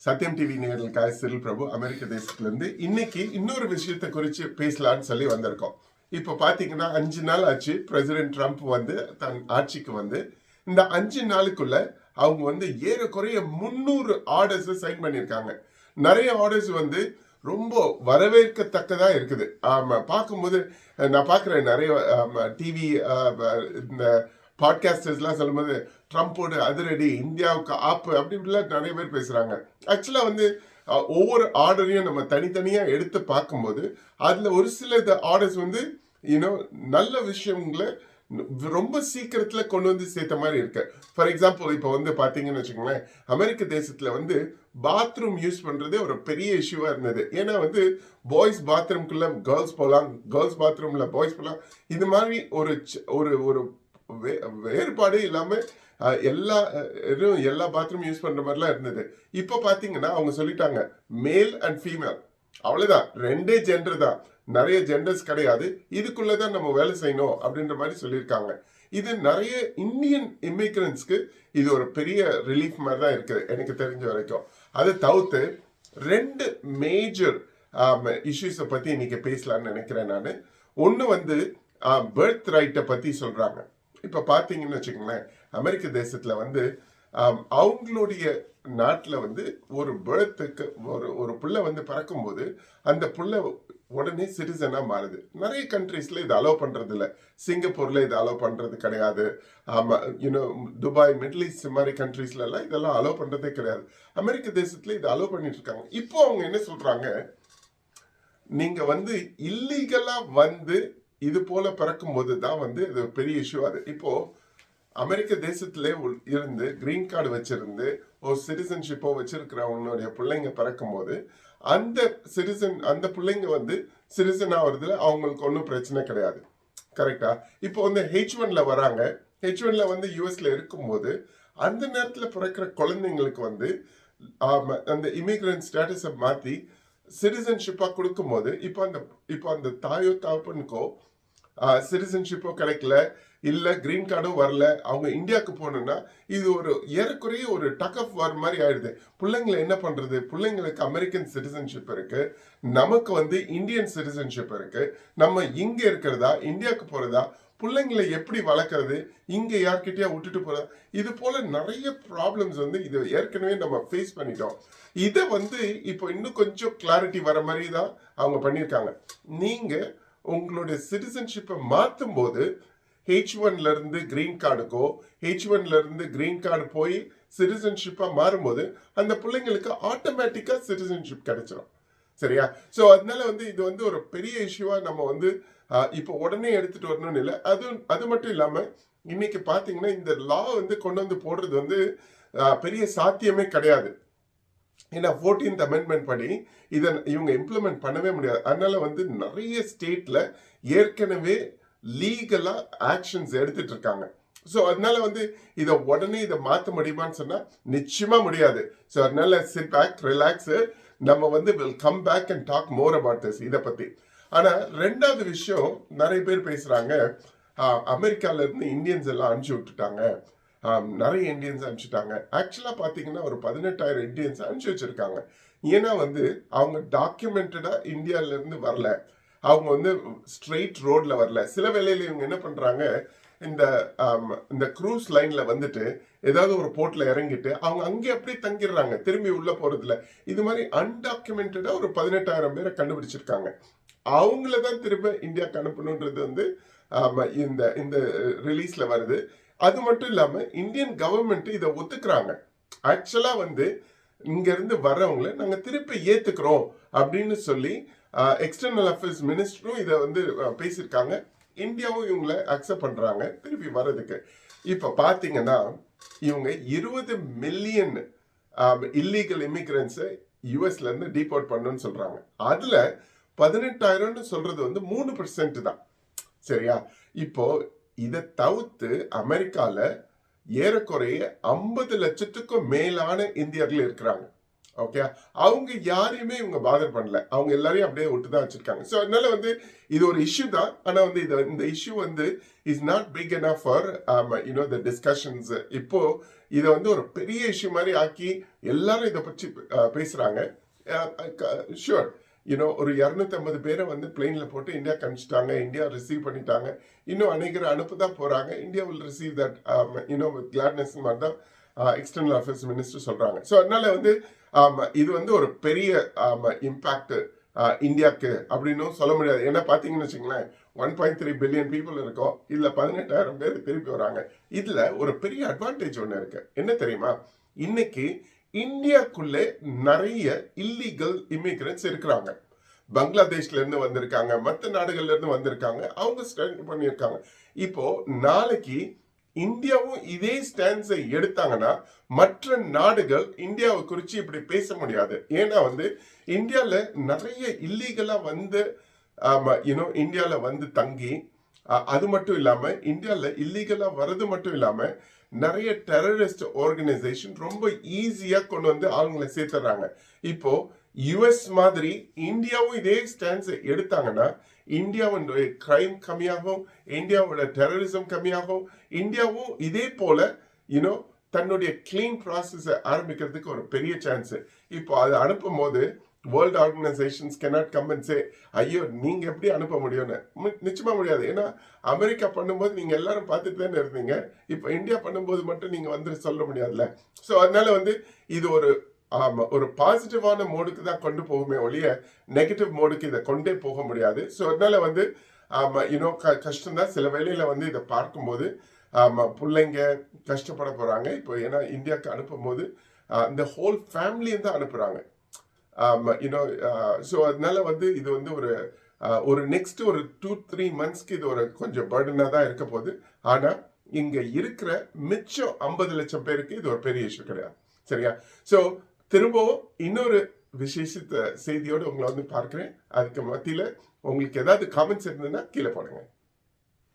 சத்யம் TV நேயர்களுக்காக Cyril பிரபு அமெரிக்க தேசத்திலிருந்து இன்னைக்கு இன்னொரு விஷயத்தை குறித்து பேசலான்னு சொல்லி வந்திருக்கோம். இப்போ பார்த்தீங்கன்னா 5 நாள் ஆச்சு பிரசிடென்ட் ட்ரம்ப் வந்து தன் ஆட்சிக்கு வந்து இந்த 5 நாளுக்குள்ள அவங்க வந்து ஏறக்குறைய 300 ஆர்டர்ஸ் சைன் பண்ணியிருக்காங்க. நிறைய ஆர்டர்ஸ் வந்து ரொம்ப வரவேற்கத்தக்கதா இருக்குது. பார்க்கும்போது நான் பார்க்குறேன் நிறைய டிவி இந்த பாட்காஸ்டர்ஸ்லாம் சொல்லும்போது ட்ரம்ப்போட அதிரடி இந்தியாவுக்கு ஆப்பு அப்படி இப்படிலாம் நிறைய பேர் பேசுகிறாங்க. ஆக்சுவலாக வந்து ஒவ்வொரு ஆர்டரையும் நம்ம தனித்தனியாக எடுத்து பார்க்கும்போது அதில் ஒரு சில ஆர்டர்ஸ் வந்து நல்ல விஷயங்களை ரொம்ப சீக்கிரத்தில் கொண்டு வந்து சேர்த்த மாதிரி இருக்கு. ஃபார் எக்ஸாம்பிள் இப்போ வந்து பார்த்தீங்கன்னு வச்சுக்கோங்களேன், அமெரிக்க தேசத்தில் வந்து பாத்ரூம் யூஸ் பண்ணுறதே ஒரு பெரிய இஷ்யூவாக இருந்தது. ஏன்னா வந்து பாய்ஸ் பாத்ரூம்குள்ளே கேர்ள்ஸ் போகலாம், கேர்ள்ஸ் பாத்ரூமில் பாய்ஸ் போகலாம். இது மாதிரி ஒரு ஒரு ஒரு வேறுபாடு இல்லாமல் எல்லா பாத்ரூம் யூஸ் பண்ற மாதிரிலாம் இருந்தது. இப்போ பாத்தீங்கன்னா அவங்க சொல்லிட்டாங்க மேல் அண்ட் ஃபீமேல், அவ்வளவுதான், ரெண்டே ஜெண்டர் தான், நிறைய ஜெண்டர்ஸ் கிடையாது, இதுக்குள்ளதான் நம்ம வேலை செய்யணும் அப்படின்ற மாதிரி சொல்லியிருக்காங்க. இது நிறைய இந்தியன் இமிகிரன்ஸ்க்கு இது ஒரு பெரிய ரிலீஃப் மாதிரி தான் இருக்குது எனக்கு தெரிஞ்ச வரைக்கும். அதை தவிர்த்து 2 மேஜர் இஷ்யூஸை பத்தி இன்னைக்கு பேசலாம்னு நினைக்கிறேன் நான். ஒன்று வந்து பர்த் ரைட்டை பத்தி சொல்றாங்க. இப்போ பார்த்தீங்கன்னு வச்சுக்கோங்களேன், அமெரிக்க தேசத்தில் வந்து அவங்களுடைய நாட்டில் வந்து ஒரு பேர்த்துக்கு ஒரு புள்ள வந்து பிறக்கும்போது அந்த புள்ள உடனே சிட்டிசனாக மாறுது. நிறைய கண்ட்ரீஸில் இது அலோவ் பண்ணுறது இல்லை. சிங்கப்பூரில் இது அலோவ் பண்ணுறது கிடையாது. துபாய், மிடில் ஈஸ்ட் மாதிரி கண்ட்ரீஸ்லாம் இதெல்லாம் அலோவ் பண்ணுறதே கிடையாது. அமெரிக்க தேசத்தில் இது அலோவ் பண்ணிட்டு இருக்காங்க. இப்போ அவங்க என்ன சொல்கிறாங்க, நீங்கள் வந்து இல்லீகலாக வந்து இது போல பிறக்கும் போது தான் வந்து இது பெரிய இஷ்யூ. அது இப்போ அமெரிக்க தேசத்திலே இருந்து கிரீன் கார்டு வச்சிருந்து ஒரு சிட்டிசன்ஷிப்போ வச்சிருக்கிறவங்களுடைய பிள்ளைங்க பிறக்கும் போது அந்த பிள்ளைங்க வந்து சிட்டிசன் ஆகுறதுல அவங்களுக்கு ஒன்றும் பிரச்சனை கிடையாது. கரெக்டா? இப்போ வந்து H1ல வராங்க. H1ல வந்து யூஎஸ்ல இருக்கும்போது அந்த நேரத்தில் பிறக்கிற குழந்தைங்களுக்கு வந்து அந்த இமிகிரண்ட் ஸ்டேட்டஸை மாற்றி சிட்டிசன்ஷிப்பாக கொடுக்கும்போது இப்போ அந்த தாயோ தகப்பனுக்கோ சிட்டிசன்ஷிப்போ கிடைக்கல, இல்லை கிரீன் கார்டும் வரல, அவங்க இந்தியாவுக்கு போகணும்னா இது ஒரு ஏறக்குறைய ஒரு டக் ஆஃப் வார் மாதிரி ஆயிடுது. பிள்ளைங்களை என்ன பண்றது? பிள்ளைங்களுக்கு அமெரிக்கன் சிட்டிசன்ஷிப் இருக்கு, நமக்கு வந்து இந்தியன் சிட்டிசன்ஷிப் இருக்கு. நம்ம இங்க இருக்கிறதா இந்தியாவுக்கு போறதா, பிள்ளைங்களை எப்படி வளர்க்கறது, இங்க யார்கிட்டயா விட்டுட்டு போறதா, இது போல நிறைய ப்ராப்ளம்ஸ் வந்து இது ஏற்கனவே நம்ம ஃபேஸ் பண்ணிட்டோம். இதை வந்து இப்போ இன்னும் கொஞ்சம் கிளாரிட்டி வர மாதிரி தான் அவங்க பண்ணியிருக்காங்க. நீங்க உங்களுடைய சிட்டிசன்ஷிப்பை மாற்றும் போது H1ல இருந்து கிரீன் கார்டுக்கோ, H1ல இருந்து கிரீன் கார்டு போய் சிட்டிசன்ஷிப்பா மாறும்போது அந்த பிள்ளைங்களுக்கு ஆட்டோமேட்டிக்கா சிட்டிசன்ஷிப் கிடைச்சிடும். சரியா? ஸோ அதனால வந்து இது வந்து ஒரு பெரிய இஷ்யூவா நம்ம வந்து இப்போ உடனே எடுத்துட்டு வரணும்னு இல்லை. அது மட்டும் இல்லாம இன்னைக்கு பாத்தீங்கன்னா இந்த லா வந்து கொண்டு வந்து போடுறது வந்து பெரிய சாத்தியமே கிடையாது. ஏன்னா 14th அமெண்ட்மெண்ட் படி இதை இவங்க இம்ப்ளிமெண்ட் பண்ணவே முடியாது. அதனால வந்து நிறைய ஸ்டேட்ல ஏற்கனவே லீகலா ஆக்ஷன்ஸ் எடுத்துட்டு இருக்காங்க. ஸோ அதனால வந்து இதை மாற்ற முடியுமான்னு சொன்னா நிச்சயமா முடியாது. ஸோ அதனால சிட் பேக், ரிலாக்ஸ், நம்ம வந்து will come back and talk more about this இதை பத்தி. ஆனா 2வது விஷயம், நிறைய பேர் பேசுறாங்க அமெரிக்கால இருந்து இந்தியன்ஸ் எல்லாம் அனுப்பிச்சு விட்டுட்டாங்க, நிறைய இந்தியன்ஸ் அனுப்பிச்சுட்டாங்க. ஆக்சுவலா பாத்தீங்கன்னா ஒரு 18,000 இந்தியன்ஸ் அனுப்பிச்சு வச்சிருக்காங்க. ஏன்னா வந்து அவங்க டாக்குமெண்டடா இந்தியால இருந்து வரல, அவங்க வந்து ஸ்ட்ரெயிட் ரோட்ல வரல. சில வேளையில இவங்க என்ன பண்றாங்க, இந்த க்ரூஸ் லைன்ல வந்துட்டு ஏதாவது ஒரு போர்ட்ல இறங்கிட்டு அவங்க அங்கே அப்படியே தங்கிடுறாங்க, திரும்பி உள்ள போறதுல. இது மாதிரி அன்டாக்குமெண்டடா ஒரு 18,000 பேரை கண்டுபிடிச்சிருக்காங்க. அவங்களதான் திரும்ப இந்தியாவுக்கு அனுப்பணுன்றது வந்து இந்த ரிலீஸ்ல வருது. அது மட்டும் இல்லாம இந்தியன் கவர்மெண்ட் இதை ஒத்துக்கிறாங்க. ஆக்சுவலா வந்து இங்க இருந்து வர்றவங்களை நாங்க திருப்பி ஏத்துக்கிறோம் அப்படின்னு சொல்லி எக்ஸ்டர்னல் அஃபேர்ஸ் மினிஸ்டரும் இதை வந்து பேசியிருக்காங்க. இந்தியாவும் இவங்களை அக்செப்ட் பண்றாங்க திருப்பி வர்றதுக்கு. இப்ப பாத்தீங்கன்னா இவங்க 20 மில்லியன் இல்லீகல் இமிகிரன்ஸை யூஎஸ்ல இருந்து டீபோர்ட் பண்ணணும்னு சொல்றாங்க. அதுல 18,000 சொல்றது வந்து 3% தான். சரியா? இப்போ இதை தவிர்த்து அமெரிக்கால ஏறக்குறைய 50 லட்சத்துக்கும் மேலான இந்தியர்கள் இருக்கிறாங்க. ஓகே, அவங்க யாரையுமே இவங்க பாதர் பண்ணல, அவங்க எல்லாரையும் அப்படியே விட்டு தான் வச்சிருக்காங்க. ஸோ அதனால வந்து இது ஒரு இஷ்யூ தான். ஆனா வந்து இந்த இஷ்யூ வந்து is not big enough for you know the discussions. இப்போ இதை வந்து ஒரு பெரிய இஷ்யூ மாதிரி ஆக்கி எல்லாரும் இதை பற்றி பேசுறாங்க. ஷுவர், யூனோ ஒரு 250 பேரை வந்து பிளெயின்ல போட்டு இந்தியா அனுப்பிச்சிட்டாங்க, இந்தியா ரிசீவ் பண்ணிட்டாங்க, இன்னும் அநேகரை அனுப்ப தான் போறாங்க. India will receive that you know with gladness மாதிரி தான் எக்ஸ்டர்னல் அஃபேர்ஸ் மினிஸ்டர் சொல்றாங்க. ஸோ அதனால வந்து இது வந்து ஒரு பெரிய இம்பாக்ட் இந்தியாவுக்கு அப்படின்னு சொல்ல முடியாது. ஏன்னா பாத்தீங்கன்னு வச்சுங்களேன், 1.3 பில்லியன் பீப்புள் இருக்கோம், இதுல 18,000 பேர் திருப்பி வராங்க. இதுல ஒரு பெரிய அட்வான்டேஜ் ஒன்று இருக்கு. என்ன தெரியுமா? இன்னைக்கு இந்தியாக்குள்ளே நிறைய இல்லீகல் இமிகிரன்ட்ஸ் இருக்கிறாங்க. பங்களாதேஷ்ல இருந்து வந்திருக்காங்க, மற்ற நாடுகள்ல இருந்து வந்திருக்காங்க, அவங்க ஸ்டாண்ட் பண்ணியிருக்காங்க. இப்போ நாளைக்கு இந்தியாவும் இதே ஸ்டாண்ட்ஸை எடுத்தாங்கன்னா மற்ற நாடுகள் இந்தியாவை குறித்து இப்படி பேச முடியாது. ஏன்னா வந்து இந்தியால நிறைய இல்லீகலா வந்து இந்தியால வந்து தங்கி, அது மட்டும் இல்லாம இந்தியால இல்லீகலா வர்றது மட்டும் இல்லாம நிறைய டெரரிஸ்ட் ஆர்கனைசேஷன் ரொம்ப ஈஸியா கொண்டு வந்து ஆளுங்களை சேர்த்துறாங்க. இப்போ யுஎஸ் மாதிரி இந்தியாவும் இதே ஸ்டாண்ட்ஸ் எடுத்தாங்கன்னா இந்தியாவுடைய கிரைம் கம்மியாகும், இந்தியாவோட டெரரிசம் கம்மியாகும், இந்தியாவும் இதே போல யூனோ தன்னுடைய கிளீன் ப்ராசஸ் ஆரம்பிக்கிறதுக்கு ஒரு பெரிய சான்ஸ். இப்போ அதை அனுப்பும் போது world organisations cannot come and say, ஐயோ நீங்க எப்படி அனுப்ப முடியும்னு. நிச்சயமா முடியாது. ஏன்னா அமெரிக்கா பண்ணும்போது நீங்க எல்லாரும் பார்த்துட்டு தானே இருந்தீங்க, இப்போ இந்தியா பண்ணும்போது மட்டும் நீங்க வந்து சொல்ல முடியாதுல்ல. ஸோ அதனால வந்து இது ஒரு பாசிட்டிவான மோடுக்கு தான் கொண்டு போகுமே ஒழிய நெகட்டிவ் மோடுக்கு இதை கொண்டே போக முடியாது. ஸோ அதனால வந்து யூனோ கஷ்டம்தான் சில வேளையில வந்து இதை பார்க்கும்போது. பிள்ளைங்க கஷ்டப்பட போறாங்க. இப்போ ஏன்னா இந்தியாவுக்கு அனுப்பும் போது இந்த ஹோல் ஃபேமிலியும் தான் அனுப்புறாங்க. யூனோ ஸோ அதனால வந்து இது வந்து ஒரு நெக்ஸ்ட் ஒரு 2-3 monthsக்கு இது ஒரு கொஞ்சம் பர்டனாக தான் இருக்க போகுது. ஆனா இங்க இருக்கிற மிச்சம் 50 லட்சம் பேருக்கு இது ஒரு பெரிய இஷ்யூ கிடையாது. சரியா? ஸோ திரும்பவும் இன்னொரு விசேஷ செய்தியோடு உங்களை வந்து பார்க்கிறேன். அதுக்கு மத்தியில உங்களுக்கு ஏதாவது காமெண்ட்ஸ் இருந்ததுன்னா கீழே போடுங்க.